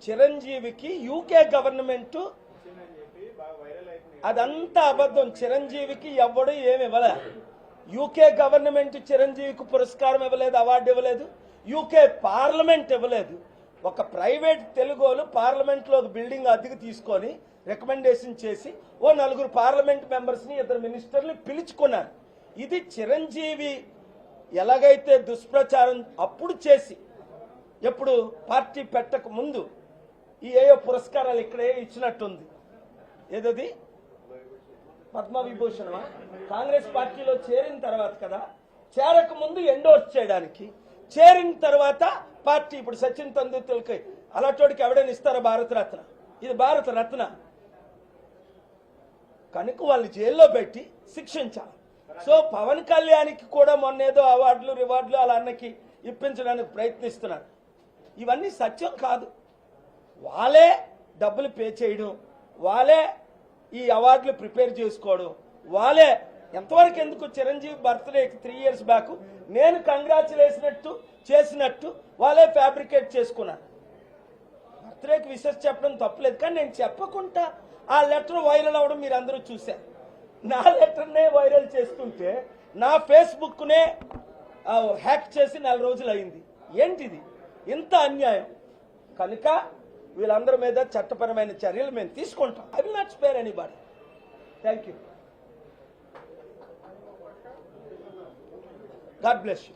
చిరంజీవికి UK government అదంతా అబద్ధం. చిరంజీవికి ఎవడు ఏమి ఇవ్వలే. యూకే గవర్నమెంట్ చిరంజీవికి పురస్కారం ఇవ్వలేదు, అవార్డు ఇవ్వలేదు. యూకే పార్లమెంట్ ఇవ్వలేదు. ఒక ప్రైవేట్ తెలుగోలు పార్లమెంట్లో ఒక బిల్డింగ్ అద్దెకు తీసుకొని రికమెండేషన్ చేసి ఓ 4 పార్లమెంట్ మెంబర్స్ని 2 మినిస్టర్ని పిలుచుకున్నారు. ఇది చిరంజీవి ఎలాగైతే దుష్ప్రచారం అప్పుడు చేసి ఎప్పుడు పార్టీ పెట్టక ముందు ఈ ఏయో పురస్కారాలు ఇక్కడే ఇచ్చినట్టుంది. ఏదది పద్మవిభూషణమా? కాంగ్రెస్ పార్టీలో చేరిన తర్వాత కదా, చేరక ముందు ఎండోర్స్ చేయడానికి, చేరిన తర్వాత పార్టీ ఇప్పుడు సచిన్ తెందూల్కర్కి అలాంటికి ఎవడైనా ఇస్తారా భారతరత్న? ఇది భారతరత్న కనుక వాళ్ళు జైల్లో పెట్టి శిక్షించాలి. సో పవన్ కళ్యాణ్కి కూడా మొన్నేదో అవార్డులు రివార్డులు అలా అన్నకి ఇప్పించడానికి ప్రయత్నిస్తున్నారు. ఇవన్నీ సత్యం కాదు. వాళ్ళే డబ్బులు పే చేయడం, వాళ్ళే ఈ అవార్డులు ప్రిపేర్ చేసుకోవడం, వాళ్ళే ఎంతవరకు ఎందుకు చిరంజీవి బర్త్డేకి 3 years బ్యాక్ నేను కంగ్రాచులేసినట్టు చేసినట్టు వాళ్ళే ఫ్యాబ్రికేట్ చేసుకున్నారు. బర్త్డేకి విషెస్ చెప్పడం తప్పలేదు, కానీ నేను చెప్పకుండా ఆ లెటర్ వైరల్ అవ్వడం మీరు అందరూ చూశారు. నా లెటర్నే వైరల్ చేస్తుంటే నా ఫేస్బుక్నే హ్యాక్ చేసి 4 రోజులు అయింది. ఏంటిది? ఇంత అన్యాయం. కనుక వీళ్ళందరి మీద చట్టపరమైన చర్యలు మేము తీసుకుంటాం. I will not spare anybody. Thank you. God bless you.